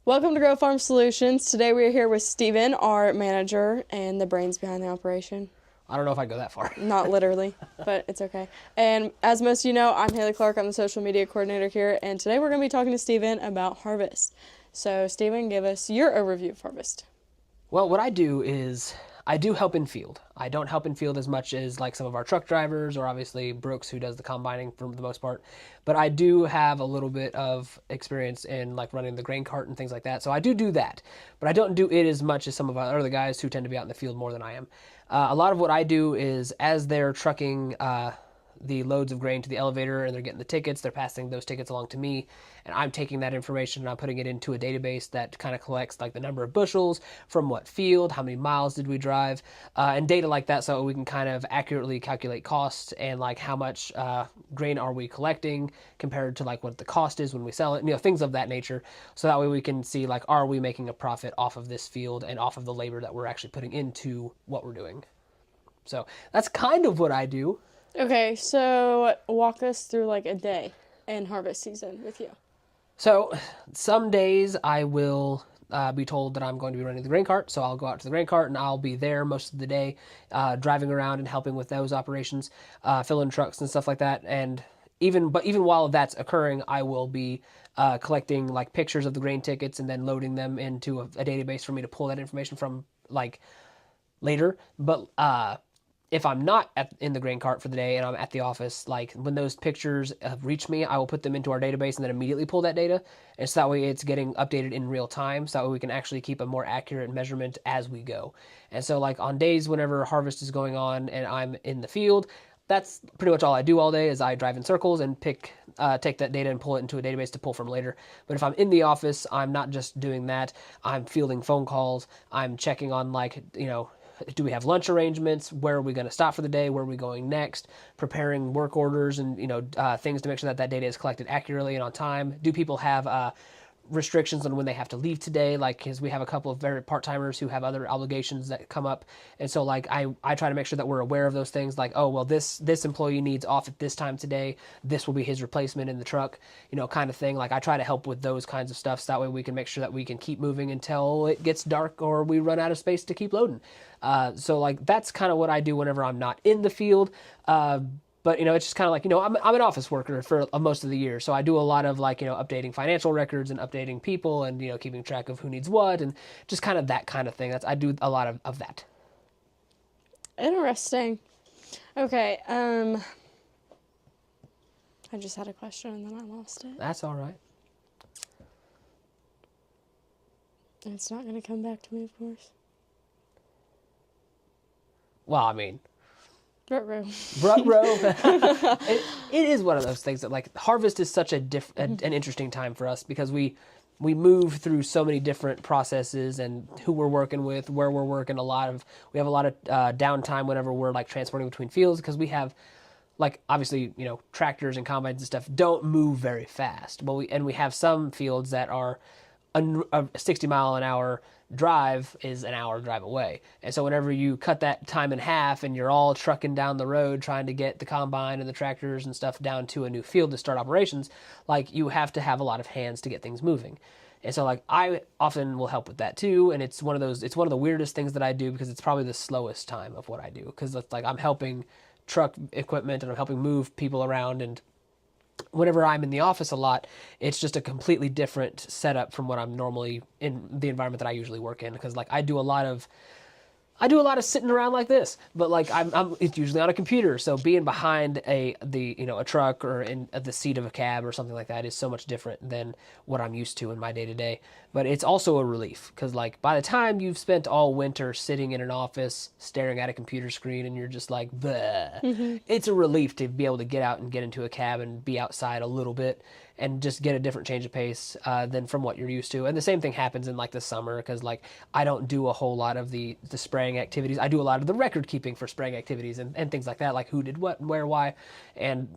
Welcome to Grow Farm Solutions. Today we are here with Steven, our manager and the brains behind the operation. I don't know if I'd go that far. Not literally, but it's okay. And as most of you know, I'm Haley Clark. I'm the social media coordinator here, and today we're going to be talking to Steven about Harvest. So Steven, give us your overview of Harvest. Well, what I do is I do help in field. I don't help in field as much as like some of our truck drivers or obviously Brooks, who does the combining for the most part. But I do have a little bit of experience in like running the grain cart and things like that. So I do that, but I don't do it as much as some of our other guys who tend to be out in the field more than I am. A lot of what I do is as they're trucking the loads of grain to the elevator and they're getting the tickets, they're passing those tickets along to me, and I'm taking that information and I'm putting it into a database that kind of collects like the number of bushels from what field, how many miles did we drive, and data like that, so we can kind of accurately calculate costs and like how much grain are we collecting compared to like what the cost is when we sell it, things of that nature. So that way we can see like, are we making a profit off of this field and off of the labor that we're actually putting into what we're doing. So that's kind of what I do. Okay, so walk us through like a day in harvest season with you. So some days I will be told that I'm going to be running the grain cart, so I'll go out to the grain cart and I'll be there most of the day, driving around and helping with those operations, filling trucks and stuff like that. And even while that's occurring, I will be collecting like pictures of the grain tickets and then loading them into a database for me to pull that information from like later. But if I'm not in the grain cart for the day and I'm at the office, like when those pictures reach me, I will put them into our database and then immediately pull that data. And so that way it's getting updated in real time. So that way we can actually keep a more accurate measurement as we go. And so like on days whenever harvest is going on and I'm in the field, that's pretty much all I do all day is I drive in circles and take that data and pull it into a database to pull from later. But if I'm in the office, I'm not just doing that. I'm fielding phone calls. I'm checking on like, do we have lunch arrangements? Where are we going to stop for the day? Where are we going next? Preparing work orders and things to make sure that that data is collected accurately and on time. Do people have restrictions on when they have to leave today? Like, because we have a couple of very part-timers who have other obligations that come up, and so like I try to make sure that we're aware of those things. Like, oh well, this employee needs off at this time today. This will be his replacement in the truck, kind of thing. Like I try to help with those kinds of stuff, so that way we can make sure that we can keep moving until it gets dark or we run out of space to keep loading. So like that's kind of what I do whenever I'm not in the field. But it's just kind of like I'm an office worker for most of the year, so I do a lot of like updating financial records and updating people and keeping track of who needs what and just kind of that kind of thing. I do a lot of that. Interesting. Okay. I just had a question and then I lost it. That's all right. It's not going to come back to me, of course. Well, I mean, Ruh-roh. it is one of those things that like harvest is such an interesting time for us because we move through so many different processes and who we're working with, where we're working. We have a lot of downtime whenever we're like transporting between fields because we have like obviously tractors and combines and stuff don't move very fast. But we have some fields that are a 60 mile an hour drive is an hour drive away. And so whenever you cut that time in half and you're all trucking down the road trying to get the combine and the tractors and stuff down to a new field to start operations, like you have to have a lot of hands to get things moving. And so like I often will help with that too. And it's one of the weirdest things that I do because it's probably the slowest time of what I do. Because it's like I'm helping truck equipment and I'm helping move people around, and whenever I'm in the office a lot, it's just a completely different setup from what I'm normally in the environment that I usually work in. Because like I do a lot of sitting around like this, but like it's usually on a computer. So being behind a truck or in the seat of a cab or something like that is so much different than what I'm used to in my day to day. But it's also a relief because like by the time you've spent all winter sitting in an office staring at a computer screen and you're just like, bleh, it's a relief to be able to get out and get into a cab and be outside a little bit and just get a different change of pace than from what you're used to. And the same thing happens in like the summer because like I don't do a whole lot of the spraying activities. I do a lot of the record keeping for spraying activities and things like that, like who did what, where, why, and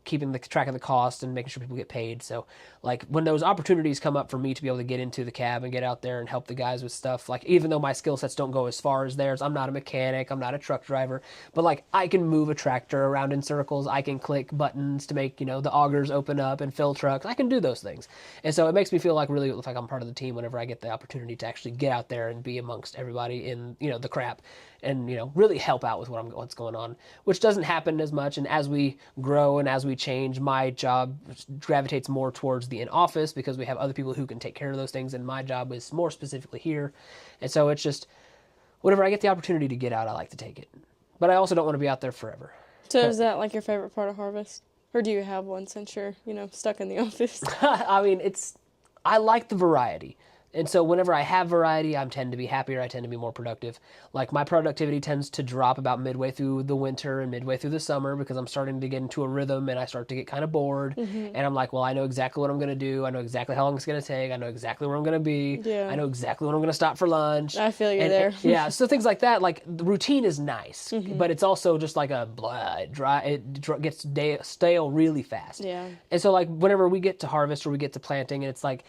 keeping the track of the cost and making sure people get paid. So like when those opportunities come up for me to be able to get into the cab and get out there and help the guys with stuff, like even though my skill sets don't go as far as theirs, I'm not a mechanic, I'm not a truck driver, but like I can move a tractor around in circles, I can click buttons to make the augers open up and fill trucks trucks. I can do those things. And so it makes me feel like really like I'm part of the team whenever I get the opportunity to actually get out there and be amongst everybody in, the crap and, really help out with what's going on, which doesn't happen as much. And as we grow and as we change, my job gravitates more towards the in-office because we have other people who can take care of those things. And my job is more specifically here. And so it's just, whenever I get the opportunity to get out, I like to take it. But I also don't want to be out there forever. So is that like your favorite part of Harvest? Or do you have one since you're, stuck in the office? I mean, I like the variety. And so whenever I have variety, I tend to be happier. I tend to be more productive. Like my productivity tends to drop about midway through the winter and midway through the summer because I'm starting to get into a rhythm and I start to get kind of bored. And I'm like, well, I know exactly what I'm going to do. I know exactly how long it's going to take. I know exactly where I'm going to be. Yeah. I know exactly when I'm going to stop for lunch. I feel you there. Yeah. So things like that, like the routine is nice, but it's also just like a blah, it gets stale really fast. Yeah. And so like whenever we get to harvest or we get to planting and it's like,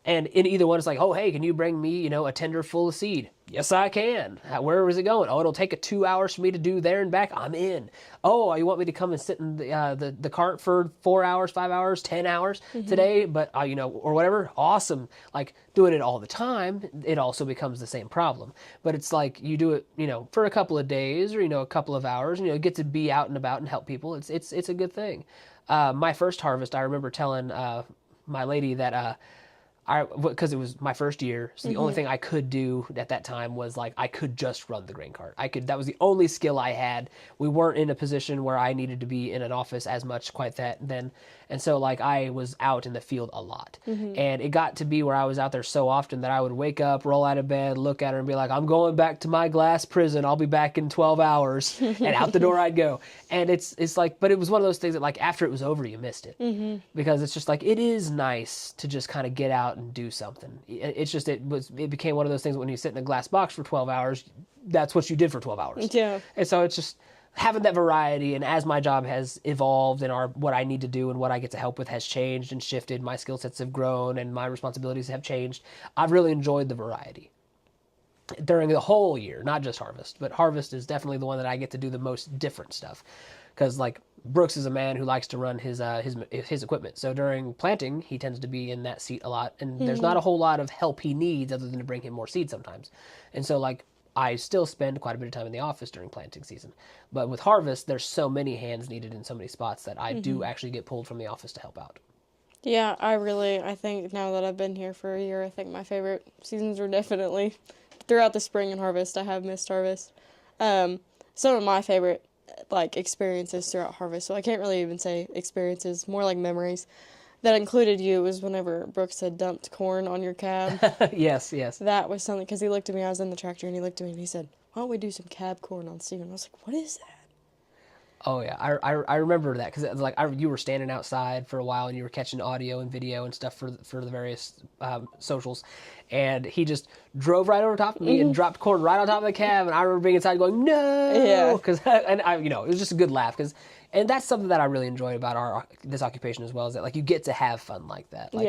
and in either one, it's like, oh, hey, can you bring me, a tender full of seed? Yes, I can. Where is it going? Oh, it'll take 2 hours for me to do there and back. I'm in. Oh, you want me to come and sit in the cart for 4 hours, 5 hours, 10 hours today? But, or whatever. Awesome. Like doing it all the time, it also becomes the same problem. But it's like you do it, for a couple of days or, a couple of hours, get to be out and about and help people. It's a good thing. My first harvest, I remember telling my lady that because it was my first year, so the only thing I could do at that time was like I could just run the grain cart. That was the only skill I had. We weren't in a position where I needed to be in an office as much quite then. And so like I was out in the field a lot. And it got to be where I was out there so often that I would wake up, roll out of bed, look at her and be like, I'm going back to my glass prison. I'll be back in 12 hours. And out the door I'd go. And it's like, but it was one of those things that like after it was over, you missed it. Because it's just like, it is nice to just kind of get out and do something. It's just, it became one of those things when you sit in a glass box for 12 hours, that's what you did for 12 hours. Yeah. And so it's just having that variety, and as my job has evolved and what I need to do and what I get to help with has changed and shifted, my skill sets have grown and my responsibilities have changed, I've really enjoyed the variety during the whole year, not just harvest, but harvest is definitely the one that I get to do the most different stuff. Because like Brooks is a man who likes to run his equipment. So during planting, he tends to be in that seat a lot, and there's not a whole lot of help he needs other than to bring him more seed sometimes. And so like I still spend quite a bit of time in the office during planting season. But with harvest, there's so many hands needed in so many spots that I do actually get pulled from the office to help out. Yeah, I think now that I've been here for a year, I think my favorite seasons are definitely throughout the spring and harvest. I have missed harvest. Some of my favorite experiences throughout harvest, so I can't really even say experiences, more like memories, that included you was whenever Brooks had dumped corn on your cab. Yes. That was something, because he looked at me, I was in the tractor, and he looked at me and he said, why don't we do some cab corn on Steven? I was like, what is that? Oh yeah, I remember that because it was like you were standing outside for a while and you were catching audio and video and stuff for the various socials, and he just drove right over top of me and dropped corn right on top of the cab, and I remember being inside going no, because it was just a good laugh and that's something that I really enjoy about this occupation as well, is that like you get to have fun like that. Like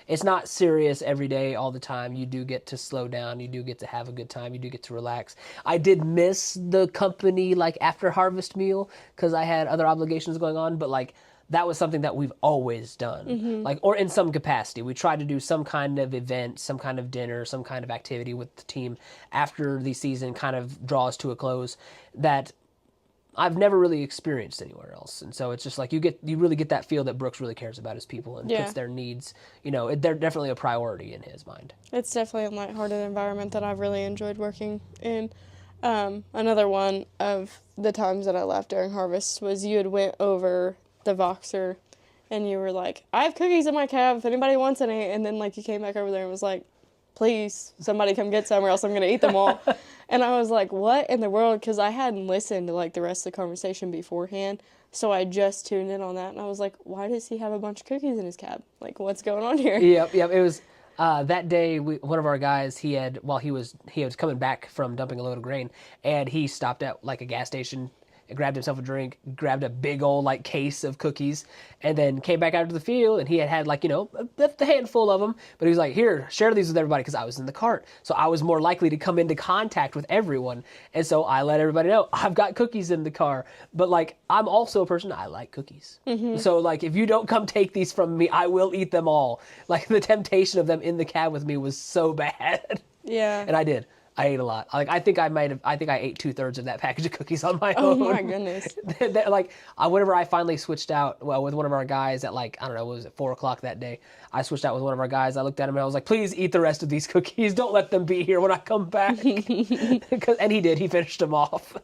it's not serious every day all the time. You do get to slow down. You do get to have a good time. You do get to relax. I did miss the company like after harvest meal because I had other obligations going on, but like that was something that we've always done. Like, or in some capacity, we try to do some kind of event, some kind of dinner, some kind of activity with the team after the season kind of draws to a close that I've never really experienced anywhere else. And so it's just like you really get that feel that Brooks really cares about his people and puts their needs, they're definitely a priority in his mind. It's definitely a lighthearted environment that I've really enjoyed working in. Another one of the times that I left during harvest was you had went over the Voxer and you were like, I have cookies in my cab if anybody wants any. And then like you came back over there and was like, please, somebody come get some or else I'm going to eat them all. And I was like, what in the world? Because I hadn't listened to like the rest of the conversation beforehand. So I just tuned in on that. And I was like, why does he have a bunch of cookies in his cab? Like, what's going on here? Yep. It was that day, one of our guys, he was coming back from dumping a load of grain, and he stopped at like a gas station and grabbed himself a drink, grabbed a big old like case of cookies, and then came back out to the field, and he had like, you know, a handful of them, but he was like, here, share these with everybody, because I was in the cart. So I was more likely to come into contact with everyone. And so I let everybody know, I've got cookies in the car. But like, I'm also a person, I like cookies. So like, if you don't come take these from me, I will eat them all. Like, the temptation of them in the cab with me was so bad. Yeah. And I did. I ate a lot. Like, I think I ate 2/3 of that package of cookies on my Oh own. my goodness. Like, whenever I finally switched out, well, with one of our guys at like, I don't know, what was it, 4:00 that day? I switched out with one of our guys. I looked at him and I was like, please eat the rest of these cookies. Don't let them be here when I come back. And he did. He finished them off.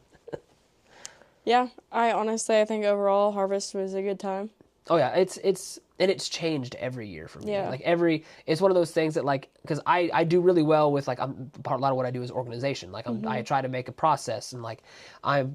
Yeah, I think overall Harvest was a good time. Oh yeah, it's changed every year for me. Yeah. Like it's one of those things that like, because I do really well with like, a lot of what I do is organization. Like I try to make a process, and like a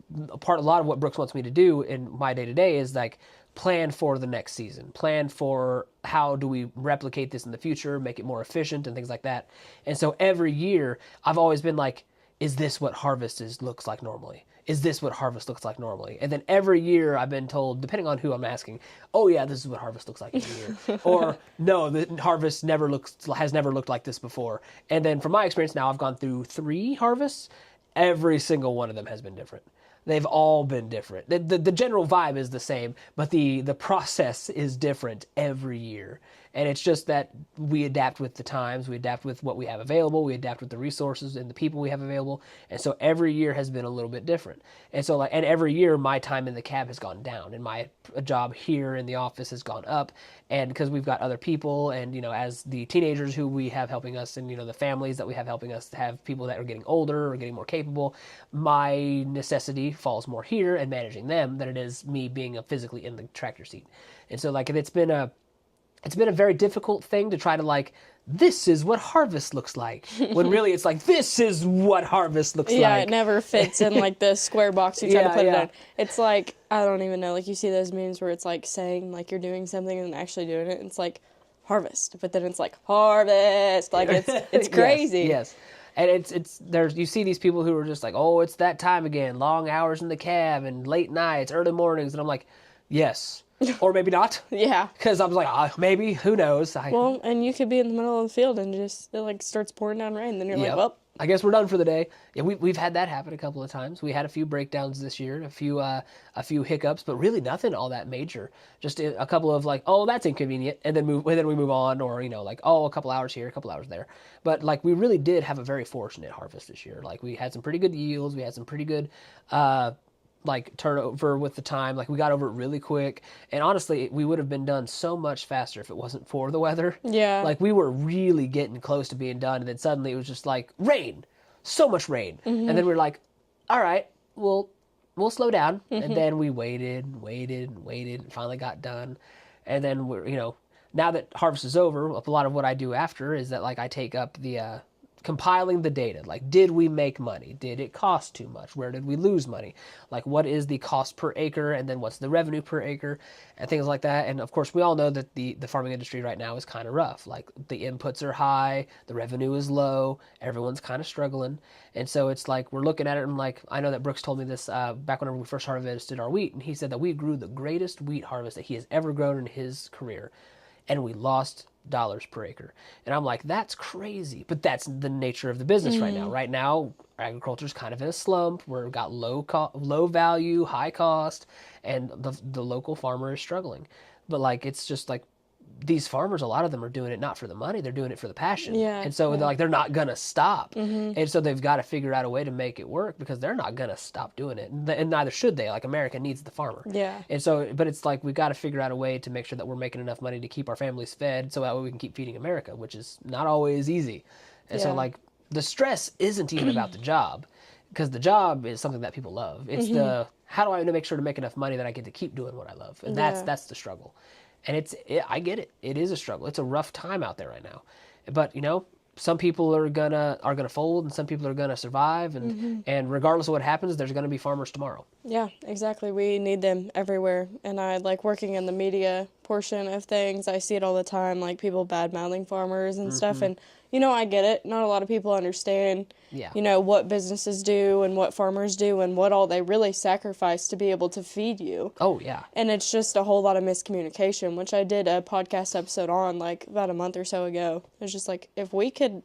lot of what Brooks wants me to do in my day to day is like plan for the next season, plan for how do we replicate this in the future, make it more efficient and things like that. And so every year I've always been like, is this what Harvest looks like normally? Is this what Harvest looks like normally? And then every year I've been told, depending on who I'm asking, oh yeah, this is what Harvest looks like every year. Or no, the Harvest has never looked like this before. And then from my experience now, I've gone through 3 Harvests. Every single one of them has been different. They've all been different. The general vibe is the same, but the process is different every year. And it's just that we adapt with the times, we adapt with what we have available, we adapt with the resources and the people we have available. And so every year has been a little bit different. And so and every year my time in the cab has gone down, and my job here in the office has gone up. And because we've got other people, and, you know, as the teenagers who we have helping us, and, you know, the families that we have helping us have people that are getting older or getting more capable, my necessity falls more here and managing them than it is me being physically in the tractor seat. And so like, it's been a very difficult thing to try to like, this is what Harvest looks like, when really it's like, this is what Harvest looks like. Yeah, it never fits in like the square box you try to put it Yeah. in. It's like, I don't even know, like you see those memes where it's like saying like you're doing something and actually doing it, and it's like Harvest, but then it's like Harvest, like it's crazy. Yes. And you see these people who are just like, oh, it's that time again, long hours in the cab and late nights, early mornings, and I'm like, yes. Or maybe not. Yeah. Because I was like, maybe, who knows? Well, and you could be in the middle of the field and just it like starts pouring down rain, then you're like, well, I guess we're done for the day. Yeah, we've had that happen a couple of times. We had a few breakdowns this year, a few hiccups, but really nothing all that major. Just a couple of like, oh, that's inconvenient, and then we move on, or, you know, like, oh, a couple hours here, a couple hours there. But like, we really did have a very fortunate harvest this year. Like, we had some pretty good yields, we had some pretty good like turnover with the time. Like, we got over it really quick, and honestly, we would have been done so much faster if it wasn't for the weather. Yeah. Like, we were really getting close to being done, and then suddenly it was just like rain, so much rain. And then we were like, all right, we'll slow down. And then we waited, and finally got done. And then we're, you know, now that harvest is over, a lot of what I do after is that, like, I take up the compiling the data. Like, did we make money? Did it cost too much? Where did we lose money? Like, what is the cost per acre, and then what's the revenue per acre, and things like that. And of course, we all know that the farming industry right now is kind of rough. Like, the inputs are high, the revenue is low, everyone's kind of struggling. And so it's like, we're looking at it, and like, I know that Brooks told me this back whenever we first harvested our wheat, and he said that we grew the greatest wheat harvest that he has ever grown in his career, and we lost dollars per acre. And I'm like, that's crazy. But that's the nature of the business right now. Right now, agriculture's kind of in a slump. We've got low value, high cost, and the local farmer is struggling. But like, it's just like, these farmers, a lot of them are doing it not for the money, they're doing it for the passion. Yeah, And so they're not gonna stop. Mm-hmm. And so they've got to figure out a way to make it work, because they're not gonna stop doing it. And neither should they. Like, America needs the farmer. Yeah. And so, but it's like, we got to figure out a way to make sure that we're making enough money to keep our families fed, so that way we can keep feeding America, which is not always easy. And so, Yeah. like, the stress isn't even about the job, because the job is something that people love. It's the, how do I make sure to make enough money that I get to keep doing what I love? And Yeah. that's the struggle. And I get it. It is a struggle. It's a rough time out there right now. But, you know, some people are gonna fold, and some people are gonna survive, and regardless of what happens, there's gonna be farmers tomorrow. Yeah, exactly. We need them everywhere. And I like working in the media portion of things. I see it all the time, like people bad-mouthing farmers and stuff. Mm-hmm. And, I get it. Not a lot of people understand, Yeah. what businesses do and what farmers do and what all they really sacrifice to be able to feed you. Oh, yeah. And it's just a whole lot of miscommunication, which I did a podcast episode on, like, about a month or so ago. It's just like, if we could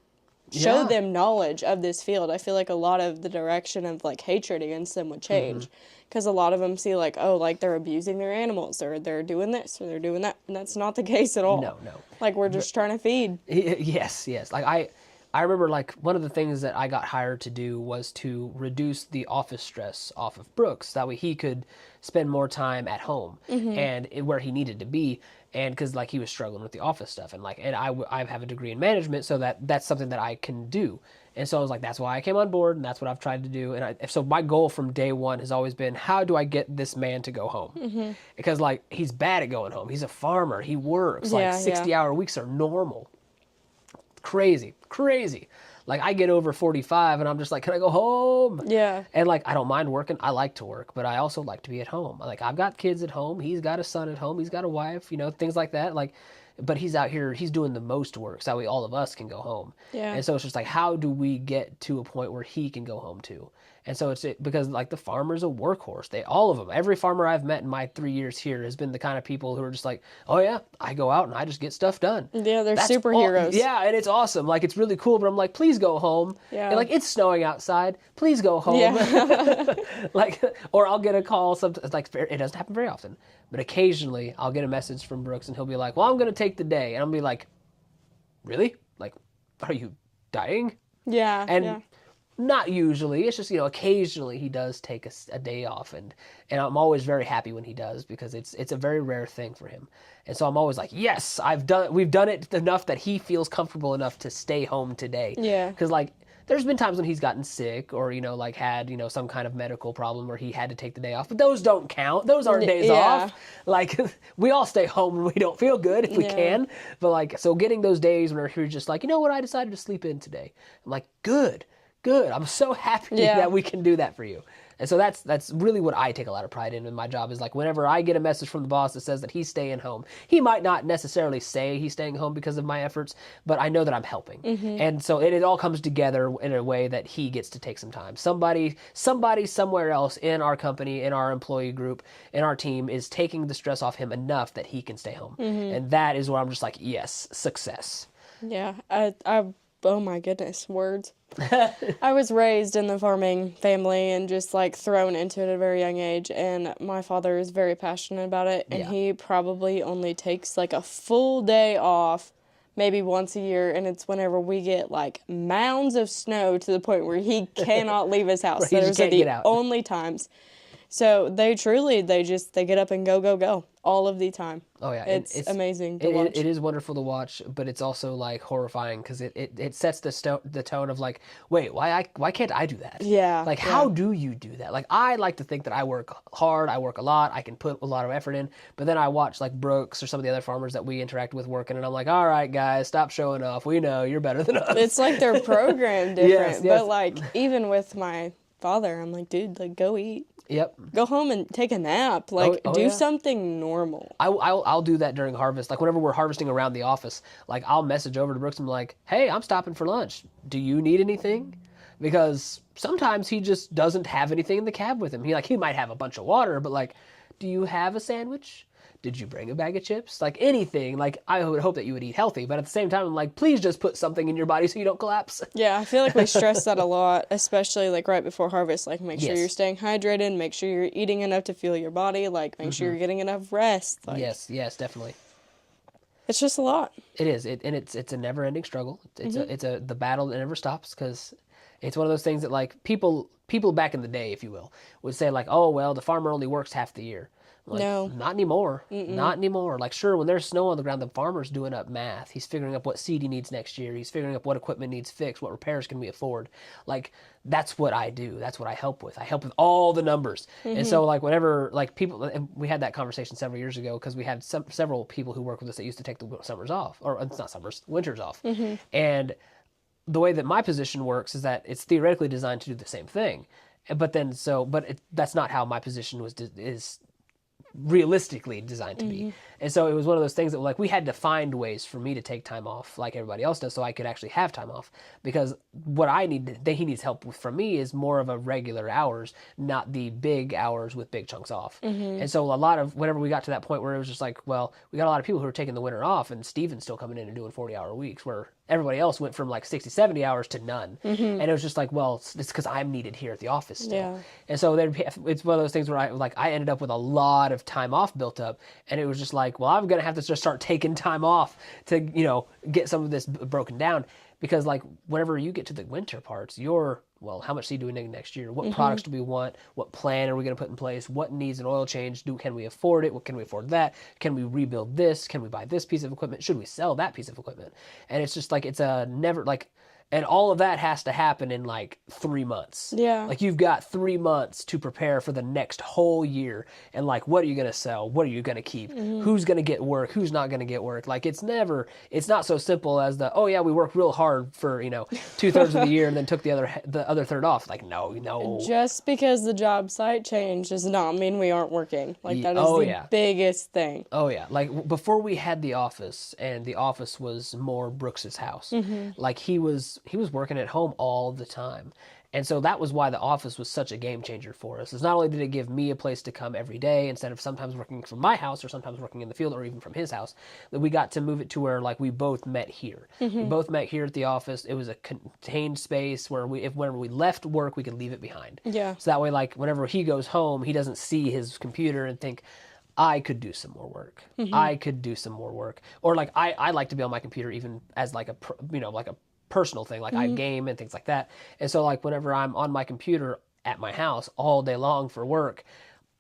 show Yeah. them knowledge of this field, I feel like a lot of the direction of, like, hatred against them would change. Because a lot of them see, like, oh, like, they're abusing their animals, or they're doing this, or they're doing that. And that's not the case at all. No. Like, we're just trying to feed. Yes. Like I remember like one of the things that I got hired to do was to reduce the office stress off of Brooks. That way he could spend more time at home and where he needed to be. And because like he was struggling with the office stuff and I have a degree in management, so that's something that I can do. And so I was like, that's why I came on board, and that's what I've tried to do. And so my goal from day one has always been, how do I get this man to go home? Because like he's bad at going home. He's a farmer. He works like 60-hour weeks are normal. Crazy. Like I get over 45 and I'm just like, can I go home? Yeah. And like, I don't mind working. I like to work, but I also like to be at home. Like I've got kids at home. He's got a son at home. He's got a wife, things like that. Like, but he's out here, he's doing the most work. So that way all of us can go home. Yeah. And so it's just like, how do we get to a point where he can go home too? And so because like the farmer's a workhorse. All of them, every farmer I've met in my 3 years here has been the kind of people who are just like, oh yeah, I go out and I just get stuff done. Yeah, they're superheroes. Yeah, and it's awesome. Like it's really cool, but I'm like, please go home. Yeah. And like it's snowing outside. Please go home. Yeah. Like, or I'll get a call. Sometimes like it doesn't happen very often, but occasionally I'll get a message from Brooks and he'll be like, well, I'm going to take the day. And I'll be like, really? Like, are you dying? Yeah. And yeah. not usually. It's just, occasionally he does take a day off. And I'm always very happy when he does because it's a very rare thing for him. And so I'm always like, yes, we've done it enough that he feels comfortable enough to stay home today. Yeah. Because like, there's been times when he's gotten sick or, like had, some kind of medical problem where he had to take the day off. But those don't count. Those aren't days off. Like, we all stay home when we don't feel good if we can. But like, so getting those days where you're just like, you know what, I decided to sleep in today. I'm like, good. I'm so happy that we can do that for you. And so that's really what I take a lot of pride in my job is like whenever I get a message from the boss that says that he's staying home, he might not necessarily say he's staying home because of my efforts, but I know that I'm helping. And so it all comes together in a way that he gets to take some time. Somebody somewhere else in our company, in our employee group, in our team is taking the stress off him enough that he can stay home. And that is where I'm just like, yes, success. Yeah. Oh my goodness, words. I was raised in the farming family and just like thrown into it at a very young age, and my father is very passionate about it, and he probably only takes like a full day off maybe once a year, and it's whenever we get like mounds of snow to the point where he cannot leave his house. Right, Those are the only times. So they get up and go all of the time. Oh yeah, it's amazing to watch. It is wonderful to watch, but it's also like horrifying because it sets the tone of like, wait, why can't I do that? Yeah. Like how do you do that? Like I like to think that I work hard, I work a lot, I can put a lot of effort in, but then I watch like Brooks or some of the other farmers that we interact with working, and I'm like, all right, guys, stop showing off. We know you're better than us. It's like they're programmed different, Yes. but like even with my father, I'm like, dude, like go eat. Yep. Go home and take a nap. Like, do yeah. something normal. I'll do that during harvest. Like, whenever we're harvesting around the office, like, I'll message over to Brooks and be like, hey, I'm stopping for lunch. Do you need anything? Because sometimes he just doesn't have anything in the cab with him. He might have a bunch of water, but, like, do you have a sandwich? Did you bring a bag of chips? Like, anything. Like, I would hope that you would eat healthy, but at the same time, I'm like, please just put something in your body so you don't collapse. Yeah, I feel like we stress that a lot, especially, like, right before harvest. Like, make sure Yes. you're staying hydrated, make sure you're eating enough to fuel your body, like, make sure you're getting enough rest. Like, Yes, definitely. It's just a lot. It is. It's a never-ending struggle. It's the battle that never stops because it's one of those things that, like, people back in the day, if you will, would say, like, oh, well, the farmer only works half the year. Like, No. Not anymore. Not anymore. Like, sure, when there's snow on the ground, the farmer's doing up math. He's figuring up what seed he needs next year. He's figuring up what equipment needs fixed, what repairs can we afford. Like, that's what I do. That's what I help with. I help with all the numbers. And so, like, whenever, like, people, and we had that conversation several years ago because we had several people who work with us that used to take the summers off, or it's not summers, winters off. And the way that my position works is that it's theoretically designed to do the same thing. But then, that's not how my position is realistically designed to be. And so it was one of those things that like we had to find ways for me to take time off like everybody else does so I could actually have time off, because what I need that he needs help with from me is more of a regular hours, not the big hours with big chunks off. And so a lot of whenever we got to that point where it was just like, well, we got a lot of people who are taking the winter off, and Steven's still coming in and doing 40-hour weeks where everybody else went from like 60, 70 hours to none. And it was just like, well, it's because I'm needed here at the office still. Yeah. And so it's one of those things where I ended up with a lot of time off built up, and it was just like, well, I'm going to have to just start taking time off to, get some of this broken down, because like whenever you get to the winter parts, well, how much seed do we need next year? What products do we want? What plan are we going to put in place? What needs an oil change? Can we afford it? What can we afford that? Can we rebuild this? Can we buy this piece of equipment? Should we sell that piece of equipment? And it's just like, it's a never like, and all of that has to happen in like 3 months. Yeah. Like you've got 3 months to prepare for the next whole year. And like, what are you going to sell? What are you going to keep? Who's going to get work? Who's not going to get work? Like it's not so simple as oh yeah, we worked real hard for, 2/3 of the year and then took the other third off. Like, no. Just because the job site changed does not mean we aren't working. Like that is the biggest thing. Oh yeah. Like before we had the office, and the office was more Brooks's house. Like he was working at home all the time. And so that was why the office was such a game changer for us. Is not only did it give me a place to come every day instead of sometimes working from my house or sometimes working in the field or even from his house, that we got to move it to where like we both met here. We both met here at the office. It was a contained space where whenever we left work, we could leave it behind. Yeah. So that way, like whenever he goes home, he doesn't see his computer and think, I could do some more work. I could do some more work. Or like I like to be on my computer even as like a personal thing, like I game and things like that. And so like whenever I'm on my computer at my house all day long for work,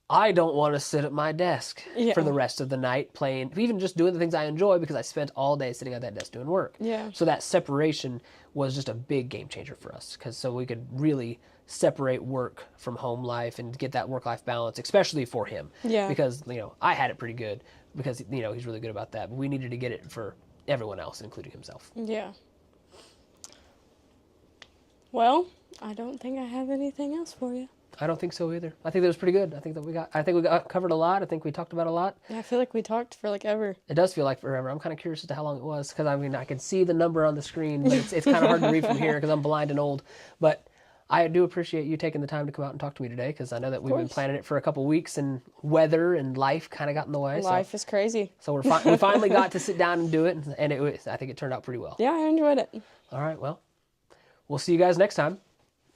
I don't want to sit at my desk for the rest of the night playing, even just doing the things I enjoy, because I spent all day sitting at that desk doing work. Yeah. So that separation was just a big game changer for us, because so we could really separate work from home life and get that work-life balance, especially for him. Yeah. Because, I had it pretty good because, he's really good about that. But we needed to get it for everyone else, including himself. Yeah. Well, I don't think I have anything else for you. I don't think so either. I think that was pretty good. I think we got covered a lot. I think we talked about a lot. Yeah, I feel like we talked for like ever. It does feel like forever. I'm kind of curious as to how long it was, because I can see the number on the screen, but it's kind of hard to read from here because I'm blind and old. But I do appreciate you taking the time to come out and talk to me today, because I know that we've been planning it for a couple weeks, and weather and life kind of got in the way. Life is crazy. So we finally got to sit down and do it, and I think it turned out pretty well. Yeah, I enjoyed it. All right, well, we'll see you guys next time.